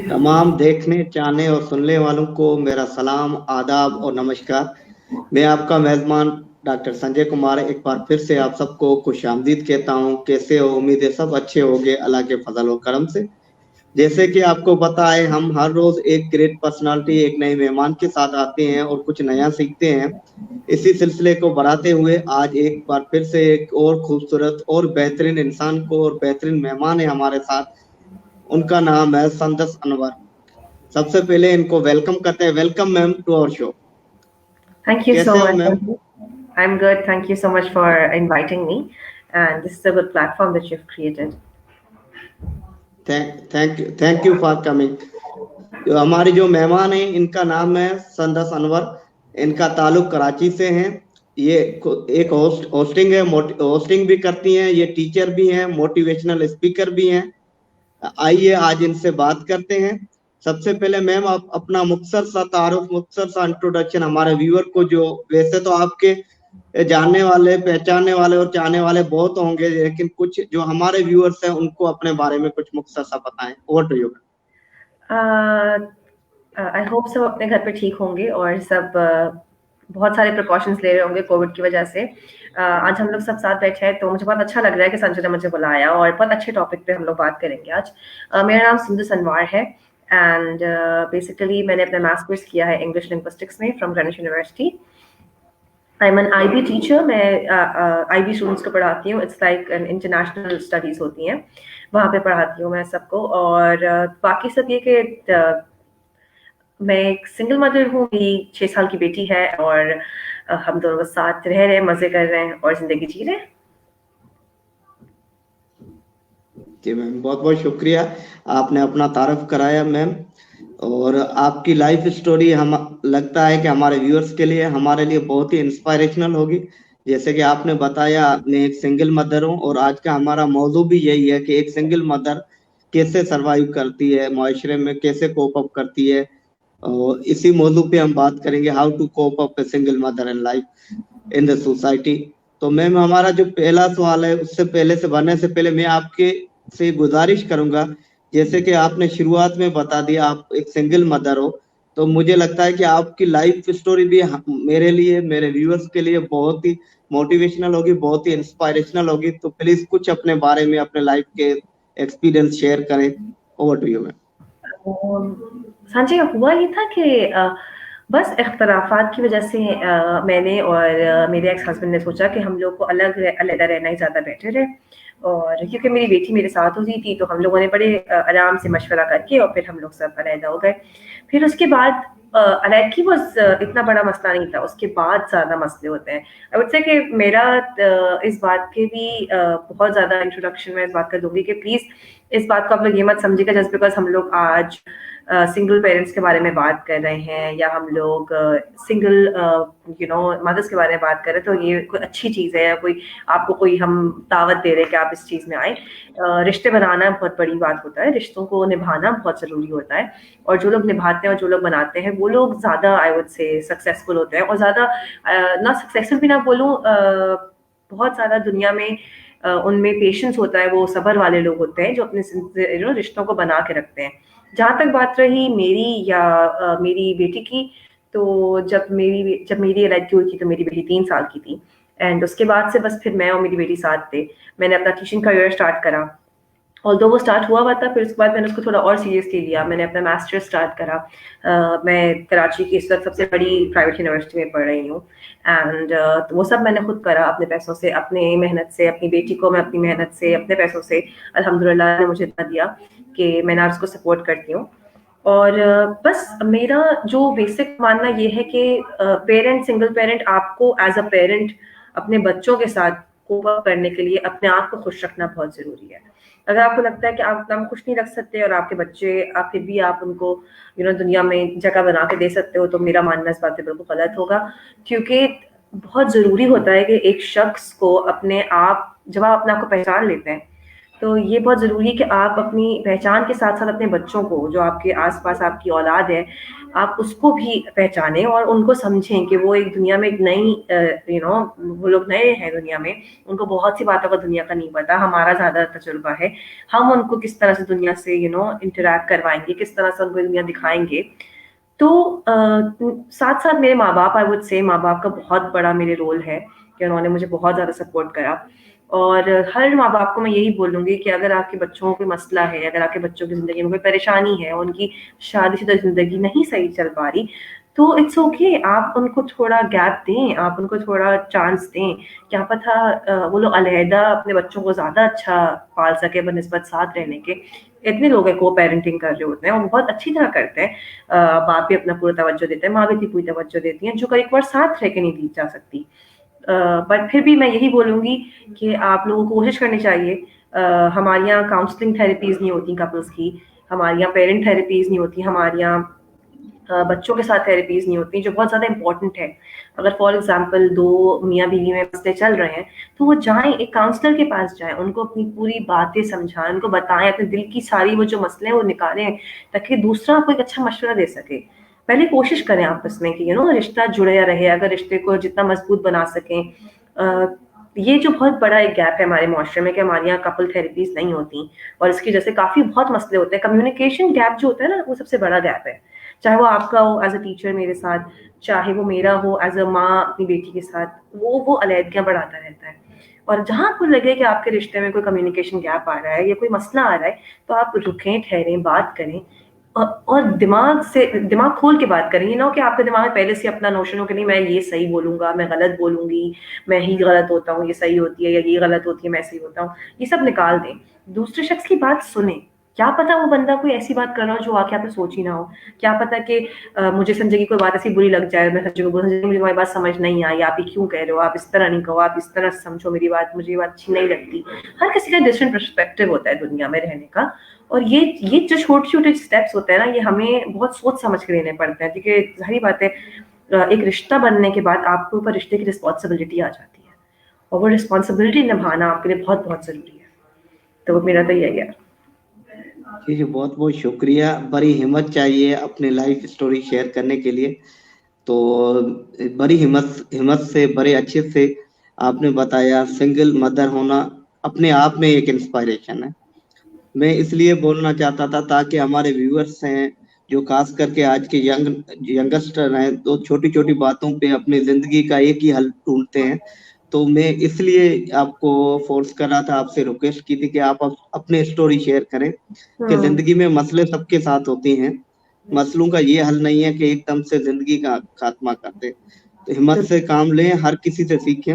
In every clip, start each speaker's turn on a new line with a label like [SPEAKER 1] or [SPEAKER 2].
[SPEAKER 1] तमाम देखने, चाहने और सुनने वालों को मेरा सलाम, आदाब और नमस्कार। मैं आपका मेजबान डॉक्टर संजय कुमार एक बार फिर से आप सबको खुशामदीद कहता हूँ। कैसे हो? उम्मीद है सब अच्छे होंगे अल्लाह के फजल और करम से। जैसे कि आपको पता है, हम हर रोज एक ग्रेट पर्सनालिटी, एक नए मेहमान के साथ आते हैं और कुछ नया सीखते हैं। इसी सिलसिले को बढ़ाते हुए आज एक बार फिर से एक और खूबसूरत और बेहतरीन इंसान को और बेहतरीन मेहमान है हमारे साथ। उनका नाम है संदस अनवर। सबसे पहले इनको वेलकम करते हैं। Welcome ma'am to our show.
[SPEAKER 2] Thank you so
[SPEAKER 1] कैसे हो
[SPEAKER 2] much.
[SPEAKER 1] Ma'am?
[SPEAKER 2] I'm good. Thank you so much for inviting me. And this is a good platform that you've created.
[SPEAKER 1] Thank you for coming. जो हमारी जो मेहमान है, इनका नाम है संदस अनवर। इनका ताल्लुक कराची से है। ये एक होस्टिंग है, होस्टिंग भी करती हैं। ये टीचर भी हैं, मोटिवेशनल स्पीकर भी हैं। आइए आज इनसे बात करते हैं। सबसे पहले मैम, आप अपना मुख्तसर सा तारुफ, मुख्तसर सा इंट्रोडक्शन हमारे व्यूअर को, जो वैसे तो आपके जानने वाले, पहचानने वाले और चाहने वाले बहुत होंगे, लेकिन कुछ जो हमारे व्यूअर्स हैं उनको अपने बारे में कुछ मुख्तसर सा बताएं। Over to you.
[SPEAKER 2] I hope सब अपने घर पे ठीक होंगे और सब बहुत सारे प्रिकॉशंस ले रहे होंगे कोविड की वजह से। आज हम लोग सब साथ बैठे हैं तो मुझे बहुत अच्छा लग रहा है कि संजय ने मुझे बुलाया और बहुत अच्छे टॉपिक पे हम लोग बात करेंगे आज। मेरा नाम संदस अनवर है एंड बेसिकली मैंने अपना मास्टर्स किया है इंग्लिश लिंग्विस्टिक्स में from Greenwich university. I am an IB teacher. मैं IB स्टूडेंट्स को पढ़ाती हूँ। It's like an international studies होती हैं, वहाँ पे पढ़ाती हूँ मैं सबको। और बाकी सब ये कि मैं एक सिंगल मदर हूँ। मेरी 6 साल की बेटी है और हम दोनों साथ रह रहे हैं, मजे कर रहे हैं और जिंदगी जी रहे हैं।
[SPEAKER 1] जी मैम, बहुत बहुत शुक्रिया, आपने अपना तारुफ कराया मैम। और आपकी लाइफ स्टोरी हम लगता है कि हमारे व्यूअर्स के लिए, हमारे लिए बहुत ही इंस्पायरेशनल होगी। जैसे कि आपने बताया, मैं एक सिंगल मदर हूँ और आज का हमारा मौजू भी यही है कि एक सिंगल मदर कैसे सरवाइव करती है, माशरे में कैसे कोप अप करती है। और इसी मौजू पे हम बात करेंगे, how to cope up a single mother in life in the society. तो मैम, हमारा जो पहला सवाल है, उससे पहले से बढ़ने से पहले मैं आपके से गुजारिश करूंगा, जैसे कि आपने शुरुआत में बता दिया आप एक सिंगल मदर हो, तो मुझे लगता है कि आपकी लाइफ स्टोरी भी मेरे लिए, मेरे व्यूअर्स के लिए बहुत ही मोटिवेशनल होगी, बहुत ही इंस्पायरेशनल होगी। तो प्लीज कुछ अपने बारे में, अपने लाइफ के एक्सपीरियंस शेयर करें। Over to you ma'am.
[SPEAKER 2] Sanjay, हुआ ये था कि बस इख्तलाफात की वजह से मैंने और मेरे एक्स हस्बैंड ने सोचा कि हम लोग को अलग रहना ही ज़्यादा बेटर है। और क्योंकि मेरी बेटी मेरे साथ होती थी तो हम लोगों ने बड़े आराम से मशवरा करके और फिर हम लोग सब अलहदा हो गए। फिर उसके बाद अलहदगी बस इतना बड़ा मसला नहीं था, उसके बाद ज़्यादा मसले होते हैं। आई वुड से कि मेरा इस बात के भी बहुत ज़्यादा इंट्रोडक्शन में इस बात कर दूंगी कि प्लीज़ इस बात को आप लोग ये मत समझिएगा जस्ट बिकॉज हम लोग आज सिंगल पेरेंट्स के बारे में बात कर रहे हैं या हम लोग सिंगल मदर्स के बारे में बात कर रहे हैं तो ये कोई अच्छी चीज़ है या कोई आपको कोई हम दावत दे रहे हैं कि आप इस चीज़ में आए। रिश्ते बनाना बहुत बड़ी बात होता है, रिश्तों को निभाना बहुत ज़रूरी होता है और जो लोग निभाते हैं और जो लोग बनाते हैं वो लोग ज़्यादा आई वुड से सक्सेसफुल होते हैं और ज़्यादा ना सक्सेसफुल भी ना बोलूँ, बहुत ज़्यादा दुनिया में उनमें पेशेंस होता है, वो सब्र वाले लोग होते हैं जो अपने रिश्तों को बना के रखते हैं। जहाँ तक बात रही मेरी या मेरी बेटी की, तो जब मेरी अलहदगी हुई थी तो मेरी बेटी 3 साल की थी एंड उसके बाद से बस फिर मैं और मेरी बेटी साथ थे। मैंने अपना टीचिंग करियर स्टार्ट करा, ऑल्दो वो स्टार्ट हुआ था, फिर उसके बाद मैंने उसको थोड़ा और सीरियसली लिया। मैंने अपना मास्टर्स स्टार्ट करा। मैं कराची की इस वक्त सबसे बड़ी प्राइवेट यूनिवर्सिटी में पढ़ रही हूँ एंड तो वो सब मैंने खुद करा अपने पैसों से, अपनी मेहनत से। अपनी बेटी को मैं अपनी मेहनत से, अपने पैसों से, अल्हम्दुलिल्लाह ने मुझे इतना दिया कि मैं ना उसको सपोर्ट करती हूँ। और बस मेरा जो बेसिक मानना ये है कि पेरेंट, सिंगल पेरेंट, आपको एज अ पेरेंट अपने बच्चों के साथ कोप अप करने के लिए अपने आप को खुश रखना बहुत ज़रूरी है। अगर आपको लगता है कि आप अपना खुश नहीं रख सकते और आपके बच्चे, आप फिर भी आप उनको दुनिया में जगह बना के दे सकते हो, तो मेरा मानना इस बात पे बिल्कुल गलत होगा। क्योंकि बहुत ज़रूरी होता है कि एक शख्स को अपने आप, जब आप अपने आप को पहचान लेते हैं तो ये बहुत ज़रूरी है कि आप अपनी पहचान के साथ-साथ अपने बच्चों को, जो आपके आस-पास आपकी औलाद है, आप उसको भी पहचानें और उनको समझें कि वो एक दुनिया में एक नई वो लोग नए हैं दुनिया में, उनको बहुत सी बातों का दुनिया का नहीं पता, हमारा ज़्यादा तजुर्बा है। हम उनको किस तरह से दुनिया से इंटरैक्ट करवाएँगे, किस तरह से उनको ये दुनिया दिखाएँगे। तो साथ-साथ मेरे माँ-बाप, आई वुड से माँ-बाप का बहुत बड़ा मेरे रोल है कि उन्होंने मुझे बहुत ज़्यादा सपोर्ट करा। और हर माँ-बाप को मैं यही बोलूँगी कि अगर आपके बच्चों को कोई मसला है, अगर आपके बच्चों की ज़िंदगी में कोई परेशानी है, उनकी शादीशुदा ज़िंदगी नहीं सही चल पा रही, तो इट्स ओके, आप उनको थोड़ा गैप दें, आप उनको थोड़ा चांस दें। क्या पता वो लोग अलहदा अपने बच्चों को ज़्यादा अच्छा पाल सकें बनिस्बत साथ रहने के। इतने लोग हैं को-पेरेंटिंग कर रहे होते हैं और बहुत अच्छी तरह करते हैं। बाप भी अपना पूरा तवज्जो देते हैं, माँ भी इतनी पूरी तवज्जो देती हैं, जो कभी-कभार साथ रह के नहीं दी जा सकती। बट फिर भी मैं यही बोलूँगी कि आप लोगों को कोशिश करनी चाहिए। हमारे यहाँ काउंसलिंग थेरेपीज़ नहीं होती कपल्स की, हमारे यहाँ पेरेंट थेरेपीज़ नहीं होती, हमारे यहाँ बच्चों के साथ थेरेपीज़ नहीं होती, जो बहुत ज़्यादा इम्पोर्टेंट है। अगर फॉर एग्ज़ाम्पल 2 मियाँ-बीवी में मसले चल रहे हैं, तो वो जाएँ, एक काउंसलर के पास जाएँ, उनको अपनी पूरी बातें समझाएँ, उनको बताएँ, अपने दिल की सारी वो जो मसले हैं, वो निकालें, ताकि दूसरा आपको एक अच्छा मशवरा दे सके। पहले कोशिश करें आपस में कि रिश्ता जुड़ा रहे, अगर रिश्ते को जितना मज़बूत बना सकें। ये जो बहुत बड़ा एक गैप है हमारे मुआशरे में कि हमारे यहाँ कपल थेरेपीज़ नहीं होती और इसकी वजह से काफ़ी बहुत मसले होते हैं। कम्युनिकेशन गैप जो होता है ना, वो सबसे बड़ा गैप है। चाहे वो आपका हो एज़ अ टीचर मेरे साथ, चाहे वो मेरा हो एज़ अ माँ अपनी बेटी के साथ, वो अलहदगियाँ बढ़ाता रहता है। और जहाँ आपको लगे कि आपके रिश्ते में कोई कम्युनिकेशन गैप आ रहा है या कोई मसला आ रहा है, तो आप रुकें, ठहरें, बात करें और दिमाग खोल के बात करें। ये ना हो कि आपके दिमाग में पहले से अपना नोशन हो कि नहीं मैं ये सही बोलूँगा, मैं गलत बोलूँगी, मैं ही गलत होता हूँ, ये सही होती है या ये गलत होती है, मैं सही होता हूँ। ये सब निकाल दें। दूसरे शख्स की बात सुनें। क्या पता वो बंदा कोई ऐसी बात कर रहा हो जो वाक़ई आपने सोची ना हो। क्या पता कि मुझे संजय की कोई बात ऐसी बुरी लग जाए, मैं संजय को बोलूँ, संजय मुझे तुम्हारी बात समझ नहीं आई, आप ये क्यों कह रहे हो? आप इस तरह नहीं कहो, आप इस तरह समझो मेरी बात, मुझे ये बात अच्छी नहीं लगती। हर किसी का डिफरेंट पर्सपेक्टिव होता है दुनिया में रहने का और ये जो छोटे-छोटे स्टेप्स होते हैं ना, ये हमें बहुत सोच समझ के लेने पड़ते हैं क्योंकि ज़ाहिर-सी बात है एक रिश्ता बनने के बाद आपके ऊपर रिश्ते की रिस्पॉन्सिबिलिटी आ जाती है और वो रिस्पॉन्सिबिलिटी निभाना आपके लिए बहुत-बहुत ज़रूरी है। तो मेरा तो यही है।
[SPEAKER 1] जी, जी, बहुत-बहुत शुक्रिया। बड़ी हिम्मत चाहिए अपनी लाइफ़ स्टोरी शेयर करने के लिए। तो बड़ी हिम्मत हिम्मत से, बड़े अच्छे से आपने बताया, सिंगल मदर होना अपने आप में एक इंस्पिरेशन है। मैं इसलिए बोलना चाहता था ताकि हमारे व्यूअर्स हैं, जो ख़ास करके आज के यंगस्टर हैं, तो छोटी-छोटी बातों पे अपनी ज़िंदगी का एक ही हल ढूँढते हैं। तो मैं इसलिए आपको फ़ोर्स कर रहा था, आपसे रिक्वेस्ट की थी कि आप अपनी स्टोरी शेयर करें, कि
[SPEAKER 2] हुँ।
[SPEAKER 1] ज़िंदगी में मसले सबके साथ होती हैं। मसलों का ये हल नहीं है कि एकदम से ज़िंदगी का खात्मा कर दें। तो हिम्मत से काम लें, हर किसी से सीखें।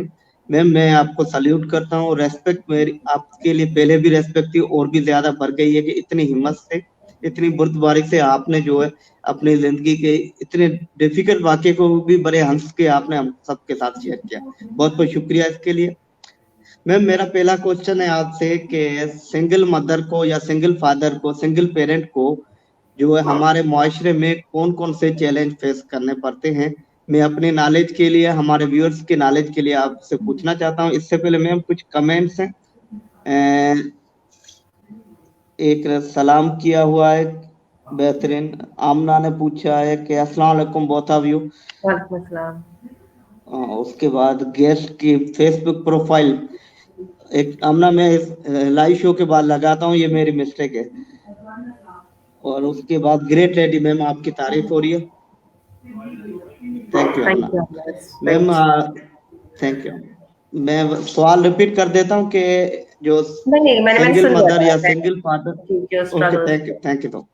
[SPEAKER 1] मैम, मैं आपको सैल्यूट करता हूँ, रिस्पेक्ट मेरी आपके लिए पहले भी रिस्पेक्ट थी और भी ज़्यादा बढ़ गई है कि इतनी हिम्मत से, इतनी बुर्दबारी से आपने जो है अपनी ज़िंदगी के इतने डिफ़िकल्ट वाक़ये को भी बड़े हँस के आपने हम सबके साथ शेयर किया। बहुत-बहुत शुक्रिया इसके लिए। मैम, मेरा पहला क्वेश्चन है आपसे कि सिंगल मदर को या सिंगल फादर को, सिंगल पेरेंट को जो है हमारे मुआशरे में कौन-कौन से चैलेंज फेस करने पड़ते हैं? मैं अपनी नॉलेज के लिए, हमारे व्यूअर्स के नॉलेज के लिए आपसे पूछना चाहता हूँ। इससे पहले मैम कुछ कमेंट्स हैं। अ, एक सलाम किया हुआ है, बेहतरीन। आमना ने पूछा है कि अस्सलाम वालेकुम बोथ ऑफ यू।
[SPEAKER 2] वालेकुम अस्सलाम।
[SPEAKER 1] उसके बाद गेस्ट की फेसबुक प्रोफाइल एक आमना मैं इस लाइव शो के बाद लगाता हूँ, ये मेरी मिस्टेक है। और उसके बाद ग्रेट लेडी मैम आपकी तारीफ हो रही है। Thank you
[SPEAKER 2] thank
[SPEAKER 1] Aamna.
[SPEAKER 2] You Anas,
[SPEAKER 1] ma'am
[SPEAKER 2] right.
[SPEAKER 1] Thank you. मैं सवाल रिपीट कर देता हूँ कि जो
[SPEAKER 2] नहीं, मैंने
[SPEAKER 1] सिंगल
[SPEAKER 2] सुन लिया
[SPEAKER 1] मदर
[SPEAKER 2] था।
[SPEAKER 1] या सिंगल फादर।
[SPEAKER 2] जी, जो
[SPEAKER 1] ओके,
[SPEAKER 2] स्ट्रगल्स थे।
[SPEAKER 1] थैंक यू तो।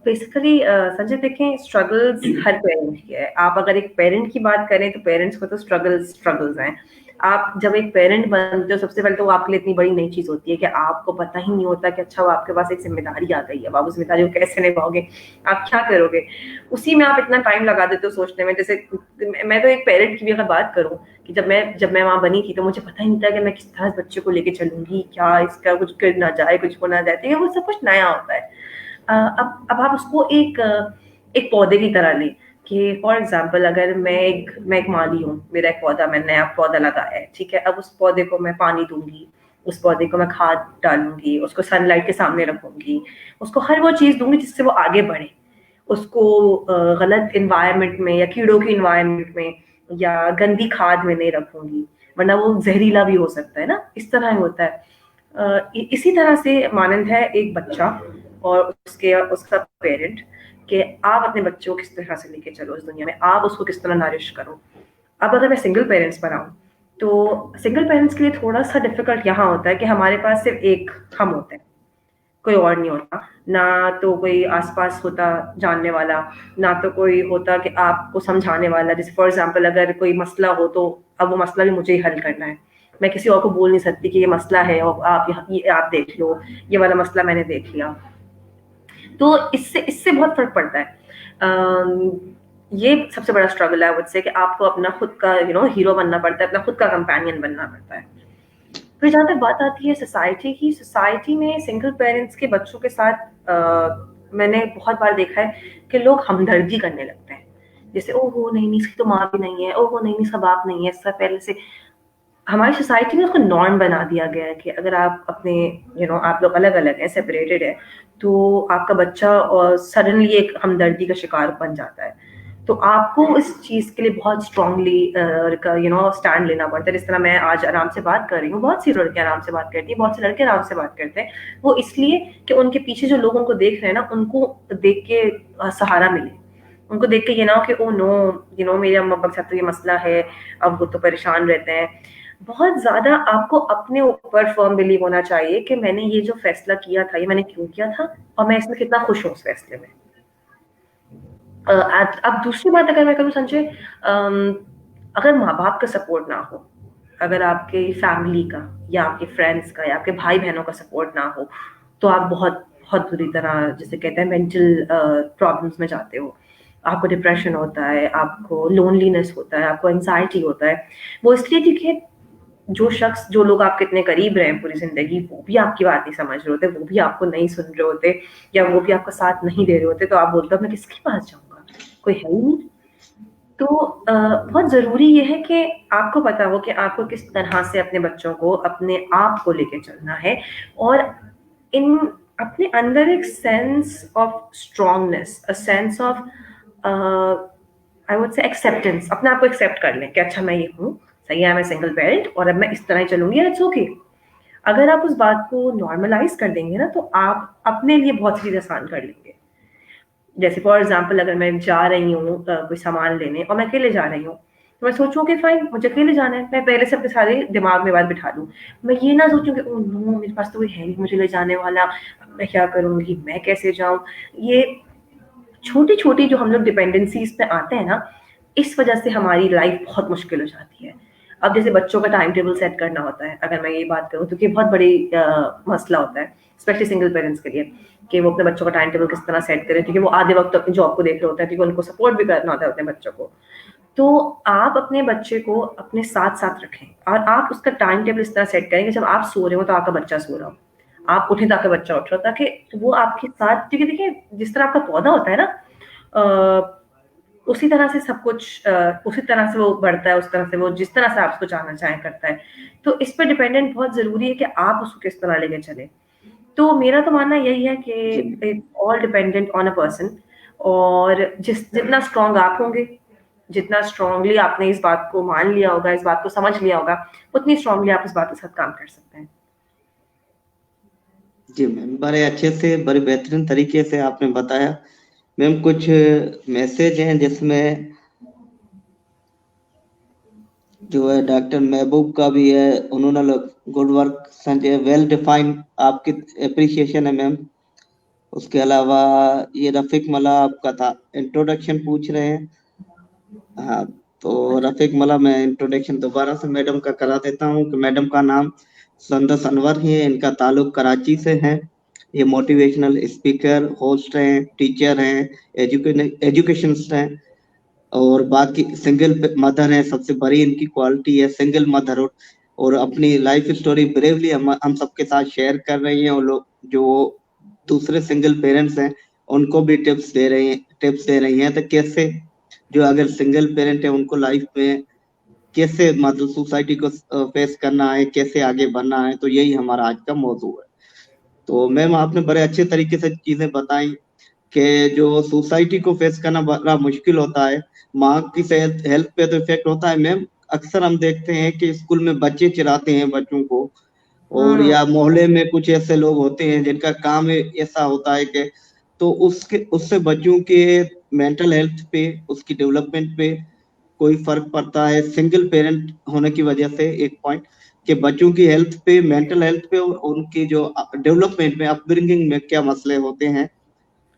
[SPEAKER 2] बेसिकली संजय देखें, स्ट्रगल्स हर पेरेंट की है। आप अगर एक पेरेंट की बात करें तो पेरेंट्स को तो स्ट्रगल्स स्ट्रगल्स हैं। आप जब एक पेरेंट बनते हो सबसे पहले तो वो आपके लिए इतनी बड़ी नई चीज़ होती है कि आपको पता ही नहीं होता कि अच्छा वो आपके पास एक ज़िम्मेदारी आ गई है। अब आप उस ज़िम्मेदारी को कैसे निभाओगे? आप क्या करोगे? उसी में आप इतना टाइम लगा देते हो सोचने में। जैसे मैं तो एक पेरेंट की भी अगर बात करूँ कि जब मैं वहाँ बनी थी तो मुझे पता ही नहीं था कि मैं किस तरह इस बच्चे को लेके चलूँगी, क्या इसका कुछ गिर ना जाए, कुछ हो ना जाए। तो ये वो सब कुछ नया होता है। अब आप उसको एक पौधे की तरह लें कि फॉर एग्जांपल अगर मैं एक माली हूँ, मेरा एक पौधा, मैंने नया पौधा लगाया है, ठीक है? अब उस पौधे को मैं पानी दूँगी, उस पौधे को मैं खाद डालूँगी, उसको सनलाइट के सामने रखूँगी, उसको हर वो चीज़ दूँगी जिससे वो आगे बढ़े। उसको गलत एनवायरनमेंट में या कीड़ों की एनवायरनमेंट में या गंदी खाद में नहीं रखूँगी, वरना वो ज़हरीला भी हो सकता है ना, इस तरह ही होता है। इसी तरह से मानंद है एक बच्चा और उसका पेरेंट, कि आप अपने बच्चों को किस तरह से लेके चलो इस दुनिया में, आप उसको किस तरह नरिश करो। अब अगर मैं सिंगल पेरेंट्स पर आऊँ, तो सिंगल पेरेंट्स के लिए थोड़ा-सा डिफ़िकल्ट यहाँ होता है कि हमारे पास सिर्फ़ एक हम होते हैं, कोई और नहीं होता। ना तो कोई आस-पास होता जानने वाला, ना तो कोई होता कि आपको समझाने वाला। जैसे फॉर एग्ज़ाम्पल अगर कोई मसला हो तो अब वो मसला भी मुझे ही हल करना है। मैं किसी और को बोल नहीं सकती कि ये मसला है और आप ये आप देख लो, ये वाला मसला मैंने देख लिया। तो इससे इससे बहुत फ़र्क पड़ता है। ये सबसे बड़ा स्ट्रगल है आई वुड से, कि आपको अपना खुद का हीरो बनना पड़ता है, अपना खुद का कंपेनियन बनना पड़ता है। फिर जहाँ तक बात आती है सोसाइटी की, सोसाइटी में सिंगल पेरेंट्स के बच्चों के साथ मैंने बहुत बार देखा है कि लोग हमदर्दी करने लगते हैं। जैसे ओहो नहीं, इसकी तो माँ भी नहीं है, ओहो नहीं, इसका बाप नहीं है, इसका पहले से हमारी सोसाइटी में उसको नॉर्म बना दिया गया है कि अगर आप अपने आप लोग अलग-अलग हैं, सेपरेटेड है, तो आपका बच्चा सडनली एक हमदर्दी का शिकार बन जाता है। तो आपको इस चीज़ के लिए बहुत स्ट्रांगली स्टैंड लेना पड़ता है। जिस तरह मैं आज आराम से बात कर रही हूँ, बहुत सी लड़कियाँ आराम से बात करती हैं, बहुत से लड़के आराम से बात करते हैं। वो इसलिए कि उनके पीछे जो लोग उनको देख रहे हैं ना, उनको देख के सहारा मिले। उनको देख के ये ना हो कि ओह नो, मेरे अम्मा-अब्बा के साथ तो ये मसला है, अब वो तो परेशान रहते हैं। बहुत ज़्यादा आपको अपने ऊपर फ़र्म बिलीव होना चाहिए कि मैंने ये जो फ़ैसला किया था, ये मैंने क्यों किया था और मैं इसमें कितना खुश हूँ उस फ़ैसले में। अब दूसरी बात अगर मैं करूँ संजय, अगर माँ-बाप का सपोर्ट ना हो, अगर आपके फैमिली का या आपके फ्रेंड्स का या आपके भाई-बहनों का सपोर्ट ना हो, तो आप बहुत बहुत बुरी तरह जिसे कहते हैं मेंटल प्रॉब्लम्स में जाते हो। आपको डिप्रेशन होता है, आपको लोनलीनेस होता है, आपको एंग्ज़ायटी होता है। वो इसलिए क्योंकि जो लोग आपके इतने करीब रहे हैं पूरी ज़िंदगी, वो भी आपकी बात नहीं समझ रहे होते, वो भी आपको नहीं सुन रहे होते या वो भी आपका साथ नहीं दे रहे होते, तो आप बोलते हो मैं किसके पास जाऊँगा? कोई है ही नहीं। तो बहुत ज़रूरी ये है कि आपको पता हो कि आपको किस तरह से अपने बच्चों को, अपने आप को लेके चलना है और इन अपने अंदर एक sense of strongness, a sense of I would से एक्सेप्टेंस, अपने आप को एक्सेप्ट कर लें कि अच्छा मैं ये हूँ, सही है, मैं सिंगल पेरेंट और अब मैं इस तरह ही चलूँगी एंड इट्स ओके। अगर आप उस बात को नॉर्मलाइज़ कर देंगे ना, तो आप अपने लिए बहुत चीज़ आसान कर लेंगे। जैसे फॉर एग्ज़ाम्पल अगर मैं जा रही हूँ कोई सामान लेने और मैं अकेले जा रही हूँ, तो मैं सोचूँ कि फाइन मुझे अकेले जाना है, मैं पहले से अपने सारे दिमाग में बात बिठा दूँ। मैं ये ना सोचूँ कि ओह नो! मेरे पास तो कोई है नहीं मुझे ले जाने वाला, अब मैं क्या करूँगी, मैं कैसे जाऊँ? ये छोटी-छोटी जो हम लोग डिपेंडेंसीज़ पे आते हैं ना, इस वज़ह से हमारी लाइफ़ बहुत मुश्किल हो जाती है। अब जैसे बच्चों का टाइम टेबल सेट करना होता है, अगर मैं ये बात करूँ तो ये बहुत बड़ी मसला होता है, स्पेशली सिंगल पेरेंट्स के लिए, कि वो अपने बच्चों का टाइम टेबल किस तरह सेट करें, क्योंकि वो आधे वक़्त अपनी जॉब को देख रहे होते हैं, क्योंकि उनको सपोर्ट भी करना होता है अपने बच्चों को। तो आप अपने बच्चे को अपने साथ-साथ रखें और आप उसका टाइम टेबल इस तरह सेट करें कि जब आप सो रहे हो तो आपका बच्चा सो रहा हो। आप उठें तो आपका बच्चा उठ रहा हो, ताकि वो आपके साथ, क्योंकि देखिए जिस तरह आपका पौधा होता है ना, उसी तरह से सब कुछ उसी तरह से वो बढ़ता है, उस तरह से वो जिस तरह से आप उसको चाहना चाहें करता है। तो इस पे डिपेंडेंट बहुत ज़रूरी है कि आप उसको किस तरह लेके चलें। तो मेरा तो मानना यही है कि
[SPEAKER 1] जी
[SPEAKER 2] it's all dependent on a person, और जितना स्ट्रॉन्ग आप होंगे, जितना स्ट्रॉन्गली आपने इस बात को मान लिया होगा, इस बात को समझ लिया होगा, उतनी स्ट्रॉन्गली आप इस बात के साथ काम कर सकते हैं।
[SPEAKER 1] जी मैम, बड़े अच्छे से बड़े बेहतरीन तरीके से आपने बताया। मैम कुछ मैसेज हैं जिसमें जो है डॉक्टर महबूब का भी है, उन्होंने good work Sanjay, well defined, आपकी एप्रिसिएशन है मैम। उसके अलावा ये रफीक मला आपका था, इंट्रोडक्शन पूछ रहे हैं। हाँ, तो रफीक मला मैं इंट्रोडक्शन दोबारा से मैडम का करा देता हूँ कि मैडम का नाम संदस अनवर है, इनका ताल्लुक कराची से है। ये मोटिवेशनल स्पीकर, होस्ट हैं, टीचर हैं, एजुकेशनिस्ट हैं और बाकी सिंगल मदर है। सबसे बड़ी इनकी क्वालिटी है सिंगल मदर, और अपनी लाइफ स्टोरी ब्रेवली हम सबके साथ शेयर कर रही हैं। और लोग जो दूसरे सिंगल पेरेंट्स हैं उनको भी टिप्स दे रही हैं तो कैसे जो अगर सिंगल पेरेंट है उनको लाइफ में कैसे मतलब सोसाइटी को फेस करना है, कैसे आगे बढ़ना है, तो यही हमारा आज का मौजू है। तो मैम आपने बड़े अच्छे तरीके से चीजें बताई कि जो सोसाइटी को फेस करना बड़ा मुश्किल होता है, माँ की सेहत हेल्थ पे तो इफेक्ट होता है मैम। अक्सर हम देखते हैं कि स्कूल में बच्चे चिढ़ाते हैं बच्चों को, और
[SPEAKER 2] हुँ।
[SPEAKER 1] या मोहल्ले में कुछ ऐसे लोग होते हैं जिनका काम ऐसा होता है कि, तो उसके उससे बच्चों के मेंटल हेल्थ पे, उसकी डेवलपमेंट पे कोई फर्क पड़ता है? सिंगल पेरेंट होने की वजह से एक पॉइंट कि बच्चों की हेल्थ पे, मेंटल हेल्थ पे और उनकी जो डेवलपमेंट में, अपब्रिंगिंग में क्या मसले होते हैं,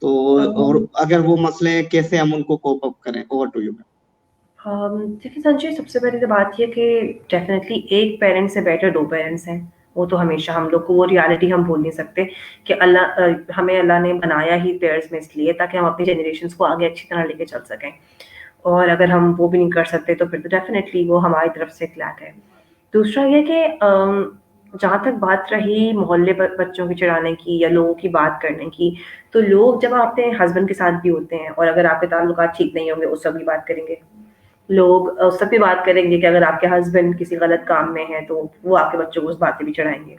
[SPEAKER 1] तो और अगर वो मसले हैं कैसे हम उनको कोप अप करें? Over to you ma'am.
[SPEAKER 2] देखिए संजय, सबसे पहली तो बात ये कि डेफ़िनेटली एक पेरेंट से बेटर 2 पेरेंट्स हैं। वो तो हमेशा हम लोग को वो रियलिटी हम भूल नहीं सकते कि हमें अल्लाह ने बनाया ही पेयर्स में इसलिए ताकि हम अपनी जनरेशंस को आगे अच्छी तरह लेके चल सकें। और अगर हम वो भी नहीं कर सकते तो फिर तो डेफ़िनेटली वो हमारी तरफ से एक लैक है। दूसरा ये कि जहाँ तक बात रही मोहल्ले बच्चों की चिढ़ाने की या लोगों की बात करने की, तो लोग जब आप अपने हस्बैंड के साथ भी होते हैं और अगर आपके ताल्लुकात ठीक नहीं होंगे, उस वक़्त भी बात करेंगे। लोग उस वक़्त भी बात करेंगे कि अगर आपके हस्बैंड किसी गलत काम में हैं, तो वो आपके बच्चों को उस बात पे भी चिढ़ाएँगे।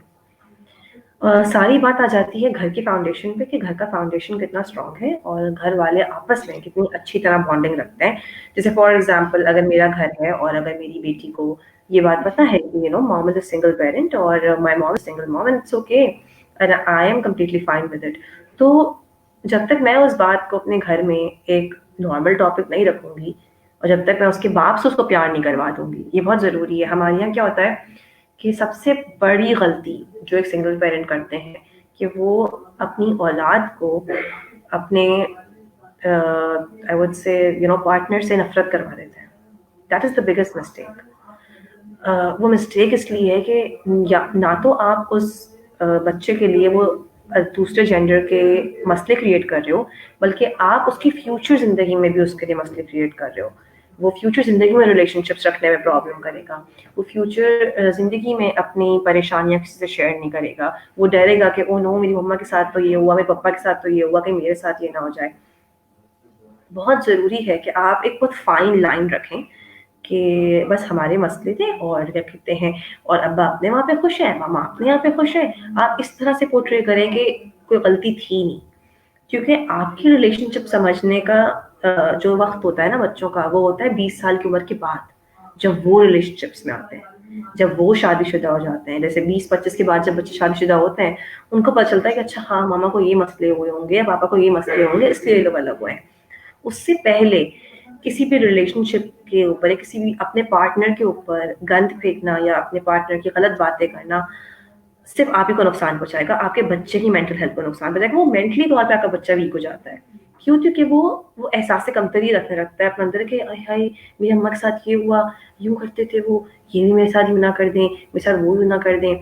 [SPEAKER 2] सारी बात आ जाती है घर के फाउंडेशन पे कि घर का फाउंडेशन कितना स्ट्रॉन्ग है और घर वाले आपस में कितनी अच्छी तरह बॉन्डिंग रखते हैं। जैसे फॉर एग्ज़ाम्पल अगर मेरा घर है और अगर मेरी बेटी को ये बात पता है कि mom is a single parent और my mom is single mom and it's okay and I am completely fine with it. तो जब तक मैं उस बात को अपने घर में एक नॉर्मल टॉपिक नहीं रखूँगी और जब तक मैं उसके बाप से उसको प्यार नहीं करवा दूँगी, ये बहुत ज़रूरी है। हमारे यहाँ क्या होता है कि सबसे बड़ी गलती जो एक सिंगल पेरेंट करते हैं कि वो अपनी औलाद को अपने आई वुड से पार्टनर से नफरत करवा देते हैं। That is the biggest mistake. वो मिस्टेक इसलिए है कि या ना तो आप उस बच्चे के लिए वो दूसरे जेंडर के मसले क्रिएट कर रहे हो, बल्कि आप उसकी फ्यूचर ज़िंदगी में भी उसके लिए मसले क्रिएट कर रहे हो। वो फ्यूचर ज़िंदगी में रिलेशनशिप्स रखने में प्रॉब्लम करेगा। वो फ्यूचर ज़िंदगी में अपनी परेशानियाँ किसी से शेयर नहीं करेगा। वो डरेगा कि ओह नो! मेरी मम्मा के साथ तो ये हुआ, मेरे पापा के साथ तो ये हुआ, कहीं मेरे साथ ये ना हो जाए। बहुत ज़रूरी है कि आप एक बहुत फाइन लाइन रखें कि बस हमारे मसले थे और क्या कहते हैं और अब्बा अपने वहाँ पे खुश हैं, मामा अपने यहाँ पे खुश हैं। आप इस तरह से पोर्ट्रे करें कि कोई गलती थी नहीं। क्योंकि आपकी रिलेशनशिप समझने का जो वक़्त होता है ना बच्चों का, वो होता है 20 साल की उम्र के बाद, जब वो रिलेशनशिप्स में आते हैं। जब वो शादीशुदा हो जाते हैं, जैसे 20-25 के बाद जब बच्चे शादीशुदा होते हैं, उनको पता चलता है कि अच्छा हाँ, मामा को ये मसले हुए होंगे या पापा को ये मसले होंगे, इसलिए ये लोग अलग हुए हैं। उससे पहले किसी भी रिलेशनशिप के ऊपर या किसी भी अपने पार्टनर के ऊपर गंद फेंकना या अपने पार्टनर की गलत बातें करना सिर्फ आप ही को नुकसान पहुंचाएगा, आपके बच्चे की मेंटल हेल्थ को नुकसान पहुंचाएगा। वो मेंटली तौर पे आपका बच्चा वीक हो जाता है। क्यों? क्योंकि वो एहसास कमतरी रखने लगता है अपने अंदर कि आय हाय मेरी अम्मा के साथ ये हुआ, यूं करते थे वो, ये भी मेरे साथ यूं ना कर दें, मेरे साथ वो यूं ना कर दें।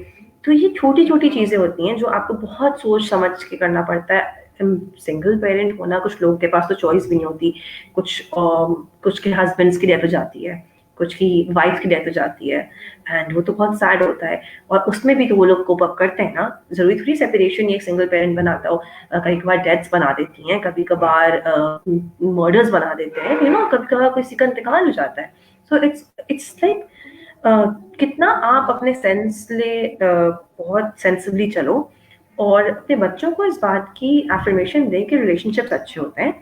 [SPEAKER 2] तो ये छोटी छोटी चीजें होती हैं जो आपको बहुत सोच समझ के करना पड़ता है। सिंगल पेरेंट होना, कुछ लोगों के पास तो चॉइस भी नहीं होती। कुछ के हस्बैंड्स की डेथ हो जाती है, कुछ की वाइफ की डेथ हो जाती है एंड वो तो बहुत सैड होता है। और उसमें भी तो वो लोग कोप अप करते हैं ना। ज़रूरी थोड़ी सेपरेशन ही एक सिंगल पेरेंट बनाता हो। कभी-कभार डेथ्स बना देती हैं, कभी-कभार मर्डर्स बना देते हैं, कभी-कभार किसी का इंतकाल हो जाता है। सो इट्स लाइक कितना आप अपने बहुत सेंसिबली चलो और अपने बच्चों को इस बात की अफ़र्मेशन दें कि रिलेशनशिप्स अच्छे होते हैं।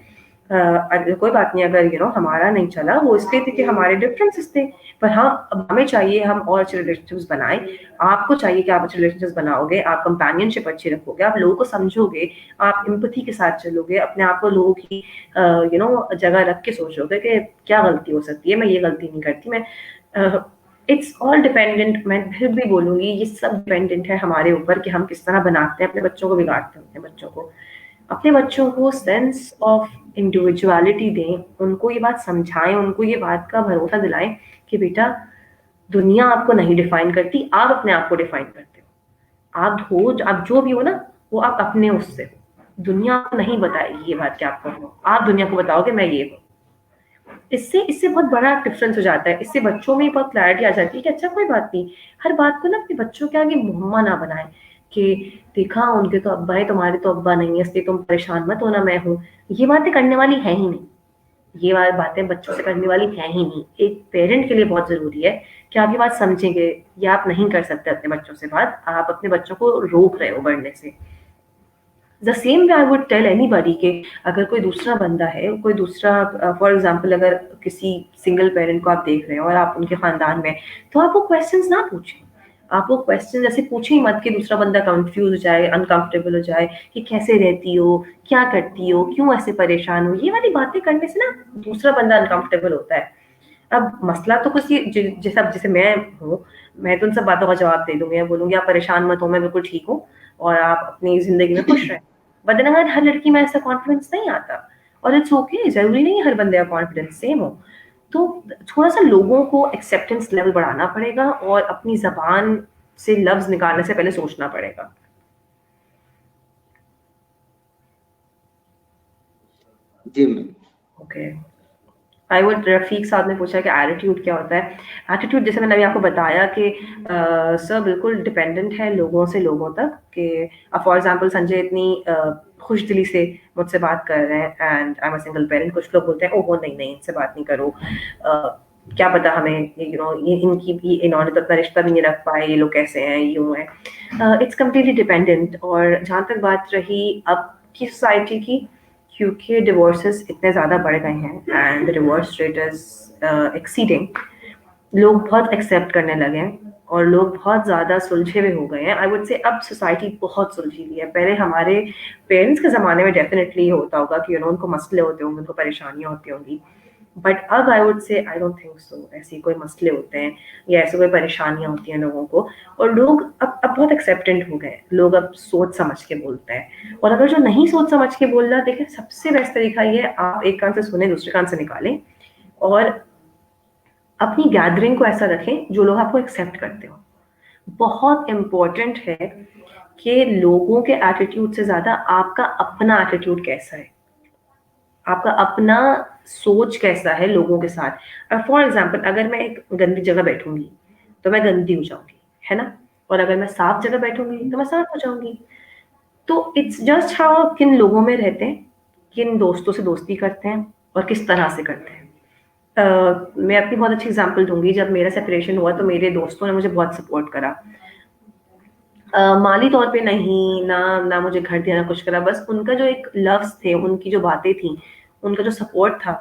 [SPEAKER 2] कोई बात नहीं अगर हमारा नहीं चला, वो इसलिए थे कि हमारे डिफरेंसेस थे। पर हाँ, अब हमें चाहिए हम और अच्छे रिलेशनशिप्स बनाएँ। आपको चाहिए कि आप अच्छे रिलेशनशिप्स बनाओगे, आप कंपेनियनशिप अच्छी रखोगे, आप लोगों को समझोगे, आप एम्पैथी के साथ चलोगे, अपने आप को लोगों की जगह रख के सोचोगे कि क्या गलती हो सकती है, मैं ये गलती नहीं करती, इट्स ऑल डिपेंडेंट। मैं फिर भी बोलूँगी ये सब डिपेंडेंट है हमारे ऊपर कि हम किस तरह बनाते हैं अपने बच्चों को, बिगाड़ते हैं अपने बच्चों को। अपने बच्चों को सेंस ऑफ इंडिविजुअलिटी दें, उनको ये बात समझाएँ, उनको ये बात का भरोसा दिलाएँ कि बेटा दुनिया आपको नहीं डिफाइन करती, आप अपने आप को डिफाइन करते हो। आप जो भी हो ना, वो आप अपने उससे हो। दुनिया आपको नहीं बताएगी ये बात कि आप कौन हो। आप दुनिया को बताओगे मैं ये हूँ। इससे इससे बहुत बड़ा डिफरेंस हो जाता है। इससे बच्चों में बहुत क्लैरिटी आ जाती है कि अच्छा कोई बात नहीं, हर बात को ना अपने बच्चों के आगे मुहम्मा ना बनाएँ कि देखा उनके तो अब्बा है, तुम्हारे तो अब्बा नहीं है, इसलिए तुम परेशान मत होना, मैं हूँ। ये बातें करने वाली है ही नहीं। ये वाली बातें बच्चों से करने वाली हैं ही नहीं। एक पेरेंट के लिए बहुत ज़रूरी है कि आप ये बात समझेंगे, या आप नहीं कर सकते अपने बच्चों से बात, आप अपने बच्चों को रोक रहे हो बढ़ने से। The same way I would tell anybody कि अगर कोई दूसरा बंदा है, कोई दूसरा फॉर एग्ज़ाम्पल अगर किसी सिंगल पेरेंट को आप देख रहे हो और आप उनके ख़ानदान में, तो आप वो क्वेश्चंस ना पूछें। आप वो क्वेश्चन ऐसे पूछें ही मत कि दूसरा बंदा कंफ्यूज हो जाए, अनकंफर्टेबल हो जाए कि कैसे रहती हो, क्या करती हो, क्यों ऐसे परेशान हो। ये वाली बातें करने से ना दूसरा बंदा अनकंफर्टेबल होता है। अब मसला तो कुछ जैसा जैसे मैं हूँ, मैं तो उन सब बातों का जवाब दे दूंगी, मैं बोलूंगी आप परेशान मत हो, मैं बिल्कुल ठीक हूँ और आप अपनी जिंदगी में खुश रहें। बट देन अगर हर लड़की में ऐसा कॉन्फिडेंस नहीं आता, और इट्स ओके, जरूरी नहीं है हर बंदे का कॉन्फिडेंस सेम हो। तो थोड़ा सा लोगों को एक्सेप्टेंस लेवल बढ़ाना पड़ेगा और अपनी जबान से लफ्ज निकालने से पहले सोचना पड़ेगा।
[SPEAKER 1] जी मैम।
[SPEAKER 2] ओके। आई वुड रफ़ीक साहब ने पूछा कि एटीट्यूड क्या होता है? एटीट्यूड जैसे मैंने अभी आपको बताया कि सर बिल्कुल डिपेंडेंट है लोगों से लोगों तक कि फॉर एग्ज़ाम्पल संजय इतनी खुश दिली से मुझसे बात कर रहे हैं and I am a single parent, कुछ लोग बोलते हैं ओहो नहीं-नहीं इनसे बात नहीं करो। क्या पता हमें ये इनकी भी इन्होंने तो अपना रिश्ता भी नहीं रख पाए, ये लोग कैसे हैं, यूँ हैं। It's completely dependent. और जहाँ तक बात रही अब की सोसाइटी की, क्योंकि डिवोर्सेस इतने ज़्यादा बढ़ गए हैं and the divorce rate is exceeding, लोग बहुत एक्सेप्ट करने लगे हैं और लोग बहुत ज़्यादा सुलझे हुए हो गए हैं। आई वुड से अब सोसाइटी बहुत सुलझी हुई है। पहले हमारे पेरेंट्स के ज़माने में डेफिनेटली होता होगा कि उनको मसले होते होंगे, उनको परेशानियाँ होती होंगी। बट अब आई वुड से आई डोंट थिंक सो, ऐसे कोई मसले होते हैं या ऐसे कोई परेशानियाँ होती हैं लोगों को। और लोग अब बहुत एक्सेप्टेंट हो गए हैं, लोग अब सोच समझ के बोलते हैं। और अगर जो नहीं सोच समझ के बोल रहा, देखिए सबसे बेस्ट तरीका ये है, आप एक कान से सुने दूसरे कान से निकालें और अपनी गैदरिंग को ऐसा रखें जो लोग आपको एक्सेप्ट करते हो। बहुत इम्पोर्टेंट है कि लोगों के एटीट्यूड से ज़्यादा आपका अपना एटीट्यूड कैसा है, आपका अपना सोच कैसा है लोगों के साथ। फॉर एग्जाम्पल अगर मैं एक गंदी जगह बैठूंगी तो मैं गंदी हो जाऊंगी, है ना? और अगर मैं साफ जगह बैठूंगी तो मैं साफ हो जाऊंगी। तो इट्स जस्ट हाउ किन लोगों में रहते हैं, किन दोस्तों से दोस्ती करते हैं और किस तरह से करते हैं। मैं अपनी बहुत अच्छी एग्जांपल दूंगी। जब मेरा सेपरेशन हुआ तो मेरे दोस्तों ने मुझे बहुत सपोर्ट करा। माली तौर पे नहीं, ना मुझे घर दिया, ना कुछ करा। बस उनका जो एक लव्स थे, उनकी जो बातें थी, उनका जो सपोर्ट था,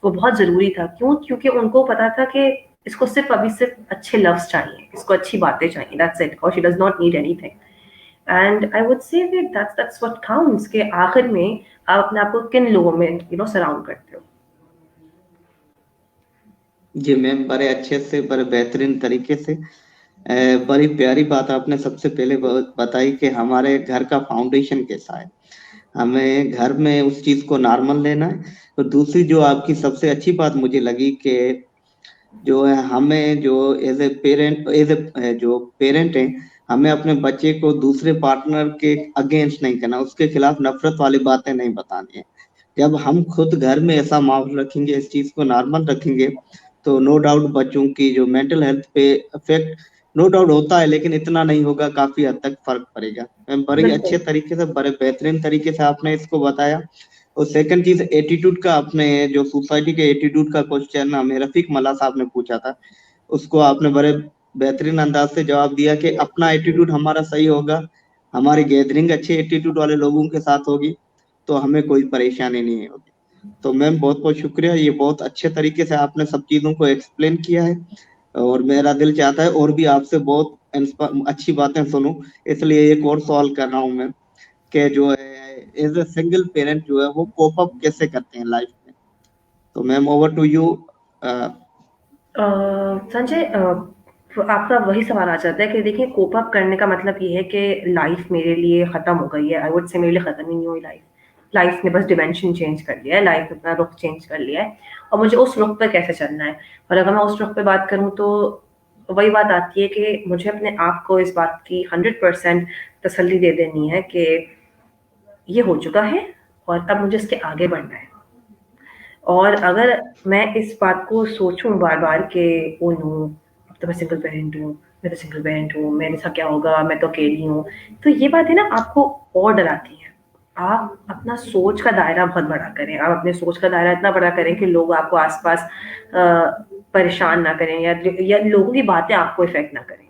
[SPEAKER 2] वो बहुत ज़रूरी था। क्यों? क्योंकि उनको पता था कि इसको सिर्फ़ अच्छे लव्स चाहिए, इसको अच्छी बातें चाहिए, दैट्स इट, और she does not need anything. And I would say that that's what counts, कि आखिर में आप अपने आप को किन लोगों में सराउंड करते हो।
[SPEAKER 1] जी मैम, बड़े अच्छे से, बड़े बेहतरीन तरीके से बड़ी प्यारी बात आपने सबसे पहले बताई कि हमारे घर का फाउंडेशन कैसा है, हमें घर में उस चीज को नॉर्मल लेना है। तो दूसरी जो आपकी सबसे अच्छी बात मुझे लगी कि जो है हमें जो एज ए पेरेंट, जो पेरेंट है, हमें अपने बच्चे को दूसरे पार्टनर के अगेंस्ट नहीं करना, उसके खिलाफ नफरत वाली बातें नहीं बतानी है। जब हम खुद घर में ऐसा माहौल रखेंगे, इस चीज को नॉर्मल रखेंगे, तो नो डाउट बच्चों की जो मेंटल हेल्थ पे इफेक्ट नो डाउट होता है, लेकिन इतना नहीं होगा, काफी हद तक फर्क पड़ेगा। मैम, बड़े अच्छे
[SPEAKER 2] बिल्कुल।
[SPEAKER 1] तरीके से, बड़े बेहतरीन तरीके से आपने इसको बताया। और सेकंड चीज एटीट्यूड का, आपने जो सोसाइटी के एटीट्यूड का क्वेश्चन हमें रफीक मल्ला साहब ने पूछा था, उसको आपने बड़े बेहतरीन अंदाज से जवाब दिया कि अपना एटीट्यूड हमारा सही होगा, हमारी गैदरिंग अच्छे एटीट्यूड वाले लोगों के साथ होगी, तो हमें कोई परेशानी नहीं होगी। तो मैम बहुत बहुत शुक्रिया, ये बहुत अच्छे तरीके से आपने सब चीजों को एक्सप्लेन किया है। और मेरा दिल चाहता है और भी आपसे बहुत अच्छी बातें सुनूं, इसलिए एक और सवाल कर रहा हूँ मैं, कि जो है एज ए सिंगल पेरेंट जो है वो कोप अप कैसे करते हैं लाइफ में। तो ma'am over to you.
[SPEAKER 2] Sanjay, तो आपका वही सवाल आ जाता है कि देखिए कोप अप करने का मतलब ये है कि लाइफ मेरे लिए ख़त्म हो गई है। आई वुड से मेरे लिए ख़त्म ही नहीं हुई लाइफ। लाइफ ने बस डिमेंशन चेंज कर लिया है, लाइफ ने अपना रुख चेंज कर लिया है और मुझे उस रुख पर कैसे चलना है। और अगर मैं उस रुख पे बात करूँ तो वही बात आती है कि मुझे अपने आप को इस बात की 100% तसल्ली दे देनी है कि ये हो चुका है और अब मुझे इसके आगे बढ़ना है। और अगर मैं इस बात को सोचूँ बार-बार कि ओह नो! अब तो मैं सिंगल पेरेंट हूँ, मैं तो सिंगल पेरेंट हूँ, मेरे साथ क्या होगा? मैं तो अकेली हूँ। तो ये बातें ना आपको और डराती हैं। आप अपना सोच का दायरा बहुत बड़ा करें। आप अपने सोच का दायरा इतना बड़ा करें कि लोग आपको आस-पास परेशान ना करें या लोगों की बातें आपको इफ़ेक्ट ना करें।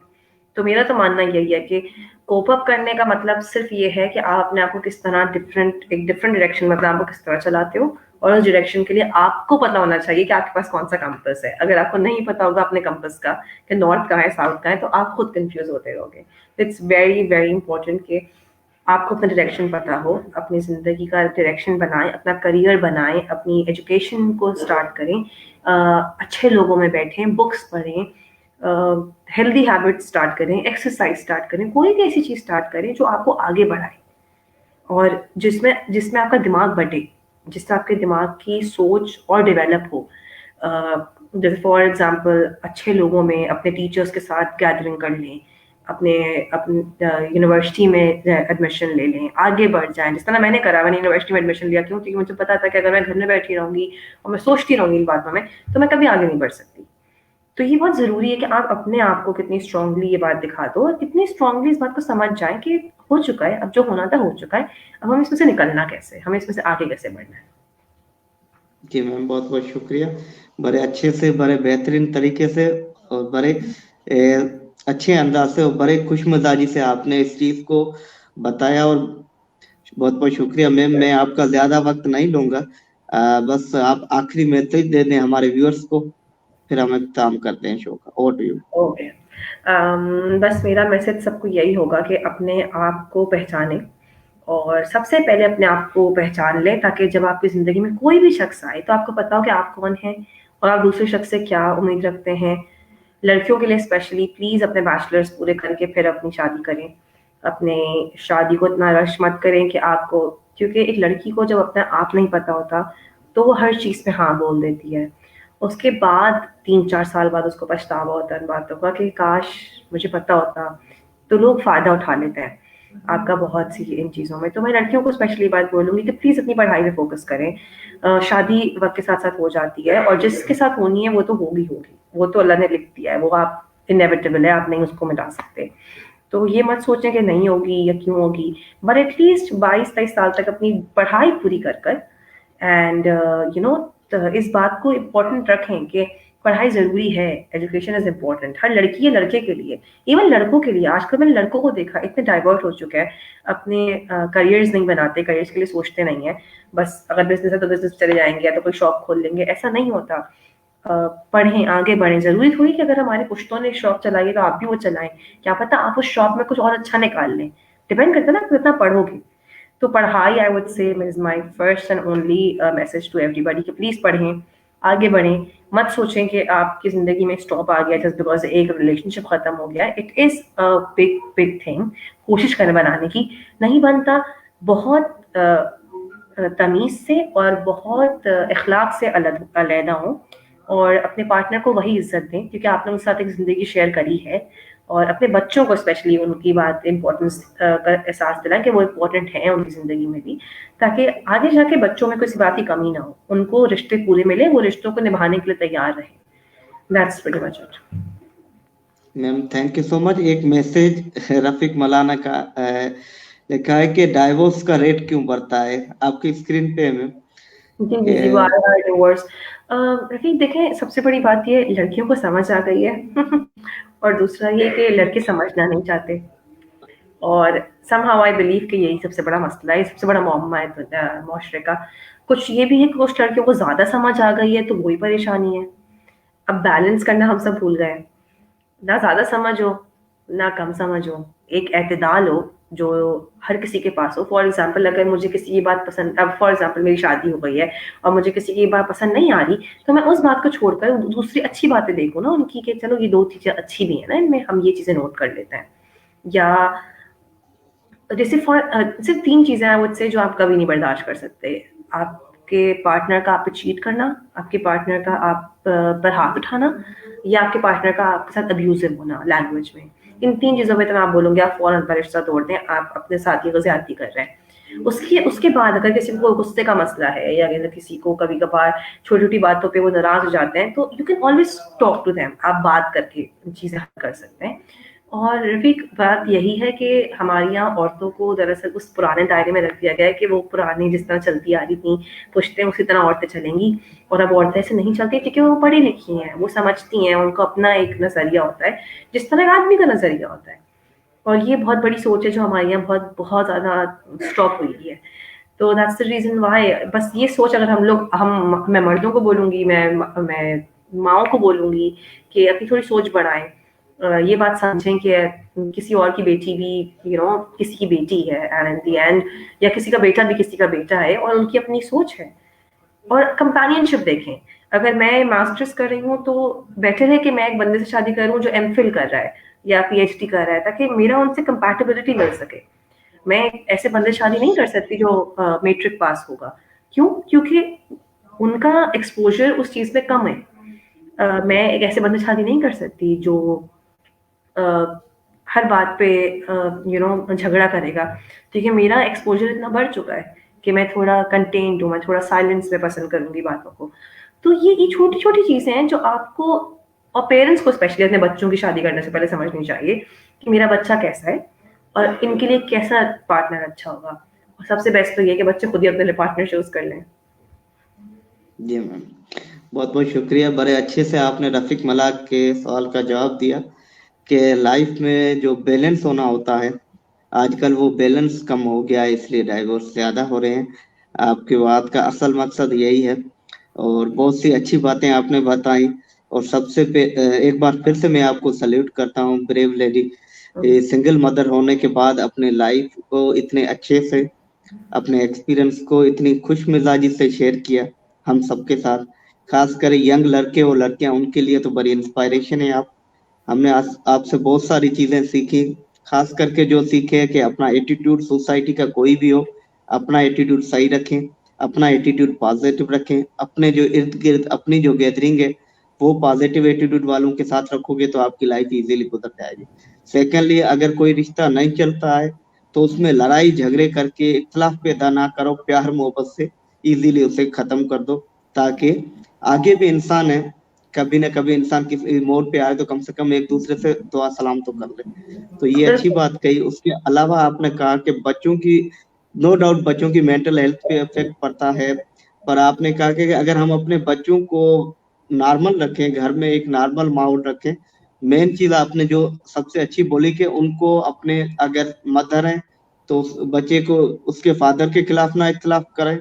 [SPEAKER 2] तो मेरा तो मानना यही है कि कोप अप करने का मतलब सिर्फ़ ये है कि आप अपने आप को किस तरह एक डिफरेंट डायरेक्शन में अपने आप को किस तरह चलाते हो, और उस डायरेक्शन के लिए आपको पता होना चाहिए कि आपके पास कौन-सा कंपास है। अगर आपको नहीं पता होगा अपने कंपास का कि नॉर्थ कहाँ है, साउथ कहाँ है, तो आप खुद कन्फ्यूज़ होते रहोगे। इट्स वेरी, वेरी इम्पोर्टेंट कि आपको अपना डायरेक्शन पता हो, अपनी ज़िंदगी का डायरेक्शन बनाएँ, अपना करियर बनाएँ, अपनी एजुकेशन को स्टार्ट करें, अच्छे लोगों में बैठें, बुक्स पढ़ें, हेल्दी हैबिट्स स्टार्ट करें, एक्सरसाइज स्टार्ट करें, कोई भी ऐसी चीज़ स्टार्ट करें जो आपको आगे बढ़ाए और जिसमें जिसमें आपका दिमाग बटे, जिससे आपके दिमाग की सोच और डेवलप हो। जैसे फॉर एग्जांपल अच्छे लोगों में अपने टीचर्स के साथ गैदरिंग कर लें, अपने अपने यूनिवर्सिटी में एडमिशन ले लें, आगे बढ़ जाएँ। जिस तरह मैंने करा, मैंने यूनिवर्सिटी में एडमिशन लिया, क्यों? क्योंकि मुझे पता था कि अगर मैं घर में बैठी रहूँगी और मैं सोचती रहूँगी इन बातों में, तो मैं कभी आगे नहीं बढ़ सकती। तो ये बहुत ज़रूरी है कि आप अपने आप को कितनी स्ट्रांगली ये बात दिखा दो और कितनी स्ट्रांगली इस बात को समझ जाएँ कि हो चुका है, अब जो होना था हो चुका है, अब हमें इसमें से निकलना कैसे है? हमें इसमें से आगे कैसे बढ़ना है?
[SPEAKER 1] जी मैम, बहुत बहुत शुक्रिया। बड़े अच्छे से, बड़े बेहतरीन तरीके से और बड़े अच्छे अंदाज से और बड़े खुश मिजाजी से आपने इस चीज को बताया, और बहुत बहुत शुक्रिया मैम। मैं आपका ज्यादा वक्त नहीं लूंगा। बस आप आखिरी मैसेज दे दें हमारे व्यूअर्स को, फिर हम इख्तिताम करते हैं शो का। Over to you.
[SPEAKER 2] ओके। बस मेरा मैसेज सबको यही होगा कि अपने आप को पहचानें और सबसे पहले अपने आप को पहचान लें, ताकि जब आपकी ज़िंदगी में कोई भी शख्स आए तो आपको पता हो कि आप कौन हैं और आप दूसरे शख्स से क्या उम्मीद रखते हैं। लड़कियों के लिए स्पेशली प्लीज़ अपने बैचलर्स पूरे करके फिर अपनी शादी करें। अपने शादी को इतना रश मत करें कि आपको, क्योंकि एक लड़की को जब अपना आप नहीं पता होता, तो वो हर चीज़ पे हाँ बोल देती है। उसके बाद 3-4 साल बाद उसको पछतावा होता है इन बातों का कि काश मुझे पता होता। तो लोग फ़ायदा उठा लेते हैं आपका बहुत सी इन चीज़ों में। तो मैं लड़कियों को स्पेशली बात बोलूँगी कि प्लीज़ अपनी पढ़ाई पे फ़ोकस करें। शादी वक़्त के साथ-साथ हो जाती है और जिसके साथ होनी है वो तो होगी होगी। वो तो अल्लाह ने लिख दिया है, वो आप इनेविटेबल है, आप नहीं उसको मिटा सकते। तो ये मत सोचें कि नहीं होगी या क्यों होगी, बट एटलीस्ट 22-23 साल तक अपनी पढ़ाई पूरी कर कर एंड इस बात को इम्पोर्टेंट रखें कि पढ़ाई ज़रूरी है, एजुकेशन इज़ इम्पोर्टेंट हर लड़की या लड़के के लिए, इवन लड़कों के लिए। आजकल मैंने लड़कों को देखा इतने डाइवर्ट हो चुके हैं, अपने करियर्स नहीं बनाते, करियर्स के लिए सोचते नहीं हैं, बस अगर बिजनेस है तो बिजनेस चले जाएंगे या तो कोई शॉप खोल लेंगे, ऐसा नहीं होता। पढ़ें, आगे बढ़ें, ज़रूरी थोड़ी कि अगर हमारे पुश्तों ने शॉप चलाई है तो आप भी वो चलाएं, क्या पता आप उस शॉप में कुछ और अच्छा निकाल लें। डिपेंड करता है ना आप कितना पढ़ोगे। तो पढ़ाई I would say is my first and only message to everybody कि प्लीज़ पढ़ें, आगे बढ़ें। मत सोचें कि आपकी ज़िंदगी में स्टॉप आ गया जस्ट बिकॉज़ एक रिलेशनशिप ख़त्म हो गया। It is a big big thing. कोशिश करें बनाने की, नहीं बनता बहुत तमीज़ से और बहुत इखलाक से अलहदा हों और अपने पार्टनर को वही इज़्ज़त दें क्योंकि आपने उनके साथ एक ज़िंदगी शेयर करी है। और अपने बच्चों को स्पेशली उनकी बात इम्पोर्टेंस का एहसास दिलाएँ कि वो इम्पोर्टेंट हैं उनकी ज़िंदगी में भी, ताकि आगे जाके बच्चों में किसी बात की कमी ना हो। उनको रिश्ते पूरे मिलें, वो रिश्तों को निभाने के लिए तैयार रहें। That's pretty much it.
[SPEAKER 1] Ma'am thank you so much. एक मैसेज रफीक मलाना का लिखा है कि डाइवोर्स का रेट क्यों बढ़ता है, आपकी स्क्रीन पे है मैम।
[SPEAKER 2] जी, जी, जी, वो आ रहा है डिवोर्स। रफ़ीक देखें, सबसे बड़ी बात ये लड़कियों को समझ आ गई है और दूसरा ये कि लड़के समझना नहीं चाहते और समहाउ आई बिलीव कि यही सबसे बड़ा मसला है, सबसे बड़ा मौमा है मुआशरे का। कुछ ये भी है कि कुछ लड़कियों को ज़्यादा समझ आ गई है, तो वही परेशानी है। अब बैलेंस करना हम सब भूल गए हैं। ना ज़्यादा समझ हो, ना कम समझ हो, एक एतदाल हो जो हर किसी के पास हो। फॉर एग्ज़ाम्पल अगर मुझे किसी की बात पसंद, अब फॉर एग्ज़ाम्पल मेरी शादी हो गई है और मुझे किसी की बात पसंद नहीं आ रही, तो मैं उस बात को छोड़कर दूसरी अच्छी बातें देखूँ ना उनकी कि चलो ये 2 चीज़ें अच्छी भी हैं ना इनमें, हम ये चीज़ें नोट कर लेते हैं। या जैसे सिर्फ़ 3 चीज़ें आई वुड से जो आप कभी नहीं बर्दाश्त कर सकते। आपके पार्टनर का आप पे चीट करना, आपके पार्टनर का आप पर हाथ उठाना या आपके पार्टनर का आपके साथ अब्यूज़िव होना लैंग्वेज में। इन 3 चीज़ों में तो मैं आप बोलूँगी आप फ़ौरन अपना रिश्ता तोड़ दें, आप अपने साथी को ज़्यादती कर रहे हैं। उसके उसके बाद अगर किसी को गुस्से का मसला है या अगर किसी को कभी-कभार छोटी-छोटी बातों पे वो नाराज़ हो जाते हैं, तो you can always talk to them, आप बात करके चीज़ें हल कर सकते हैं। और रफ़ीक, बात यही है कि हमारे यहाँ औरतों को दरअसल उस पुराने दायरे में रख दिया गया है कि वो पुरानी जिस तरह चलती आ रही थी, पुश्तें उसी तरह औरतें चलेंगी। और अब औरतें ऐसे नहीं चलती क्योंकि वो पढ़ी-लिखी हैं, वो समझती हैं, उनका अपना एक नज़रिया होता है, जिस तरह एक आदमी का नज़रिया होता है। और ये बहुत बड़ी सोच है जो हमारे यहाँ बहुत बहुत ज़्यादा स्टॉप हुई हुई है। तो दैट्स द रीज़न व्हाई बस ये सोच अगर हम लोग हम मैं मर्दों को बोलूँगी, मैं माँओं को बोलूँगी कि अपनी थोड़ी सोच बढ़ाएँ। ये बात समझें कि किसी और की बेटी भी किसी की बेटी है एंड इन द एंड, या किसी का बेटा भी किसी का बेटा है और उनकी अपनी सोच है। और कंपेनियनशिप देखें, अगर मैं मास्टर्स कर रही हूँ तो बेटर है कि मैं एक बंदे से शादी करूँ जो एमफिल कर रहा है या पीएचडी कर रहा है, ताकि मेरा उनसे कंपैटिबिलिटी मिल सके। मैं ऐसे बंदे से शादी नहीं कर सकती जो मैट्रिक पास होगा। क्यों? क्योंकि उनका एक्सपोज़र उस चीज़ में कम है। मैं एक ऐसे बंदे से शादी नहीं कर सकती जो अ, हर बात पे झगड़ा करेगा, क्योंकि मेरा एक्सपोज़र इतना बढ़ चुका है कि मैं थोड़ा कंटेन्ड हूँ, मैं थोड़ा साइलेंस में पसंद करूँगी बातों को। तो ये छोटी-छोटी चीज़ें हैं जो आपको और पेरेंट्स को स्पेशली अपने बच्चों की शादी करने से पहले समझनी चाहिए कि मेरा बच्चा कैसा है और इनके लिए कैसा पार्टनर अच्छा होगा। और सबसे बेस्ट तो ये है कि बच्चे खुद ही अपने लिए पार्टनर चूज़ कर लें।
[SPEAKER 1] जी मैम, बहुत बहुत शुक्रिया। बड़े अच्छे से आपने रफीक मलाक के सवाल का जवाब दिया कि लाइफ में जो बैलेंस होना होता है, आजकल वो बैलेंस कम हो गया है, इसलिए डाइवोर्स ज्यादा हो रहे हैं। आपकी बात का असल मकसद यही है और बहुत सी अच्छी बातें आपने बताई। और एक बार फिर से मैं आपको सल्यूट करता हूँ, ब्रेव लेडी। सिंगल मदर होने के बाद अपने लाइफ को इतने अच्छे से, अपने एक्सपीरियंस को इतनी खुश मिजाजी से शेयर किया हम सबके साथ। खासकर यंग लड़के और लड़कियां, उनके लिए तो बड़ी इंस्पायरेशन है आप। हमने आपसे बहुत सारी चीजें सीखी। खास करके जो सीखे है कि अपना एटीट्यूड, सोसाइटी का कोई भी हो, अपना एटीट्यूड सही रखें, अपना एटीट्यूड पॉजिटिव रखें। अपने जो इर्द गिर्द अपनी जो गैदरिंग है वो पॉजिटिव एटीट्यूड वालों के साथ रखोगे तो आपकी लाइफ इजीली गुजर जाएगी। सेकेंडली, अगर कोई रिश्ता नहीं चलता है तो उसमें लड़ाई झगड़े करके इख्तलाफ पैदा ना करो, प्यार मोहब्बत से इजीली उसे खत्म कर दो, ताकि आगे भी इंसान है, कभी ना कभी इंसान किसी मोड़ पे आए तो कम से कम एक दूसरे से दुआ सलाम तो कर ले। तो ये अच्छी
[SPEAKER 2] बिल्कुल।
[SPEAKER 1] बात कही। उसके अलावा आपने कहा कि बच्चों की, नो डाउट बच्चों की मेंटल हेल्थ पे इफेक्ट पड़ता है, पर आपने कहा कि अगर हम अपने बच्चों को नॉर्मल रखें, घर में एक नॉर्मल माहौल रखें। मेन चीज आपने जो सबसे अच्छी बोली कि उनको अपने, अगर मदर है तो उस बच्चे को उसके फादर के खिलाफ ना इख्तलाफ करें।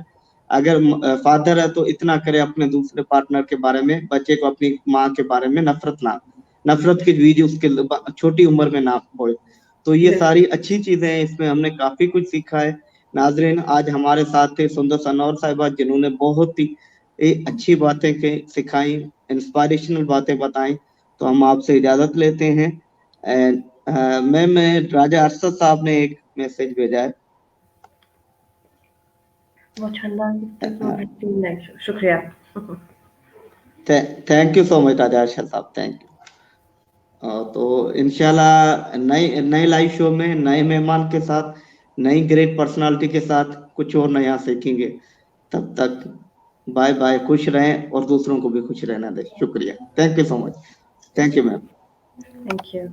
[SPEAKER 1] अगर फादर है तो इतना करे अपने दूसरे पार्टनर के बारे में, बच्चे को अपनी माँ के बारे में नफरत के बीज उसके छोटी उम्र में ना बोए। तो ये
[SPEAKER 2] बिल्कुल।
[SPEAKER 1] सारी अच्छी चीजें हैं, इसमें हमने काफी कुछ सीखा है। नाजरीन, आज हमारे साथ थे सुंदर सनौर साहिबा, जिन्होंने बहुत ही अच्छी बातें सिखाई, इंस्पायरेशनल बातें बताई। तो हम आपसे इजाजत लेते हैं। एंड मैम, राजा अरशद साहब ने एक मैसेज भेजा है।
[SPEAKER 2] बहुत शानदार, शुक्रिया।
[SPEAKER 1] थैंक यू सो मच राजा अरशद साहब, थैंक यू। तो इंशाल्लाह नई नई लाइव शो में नए मेहमान के साथ, नई ग्रेट पर्सनालिटी के साथ कुछ और नया सीखेंगे। तब तक बाय बाय, खुश रहें और दूसरों को भी खुश रहना दें। शुक्रिया, thank you so much. Thank you ma'am.
[SPEAKER 2] Thank you.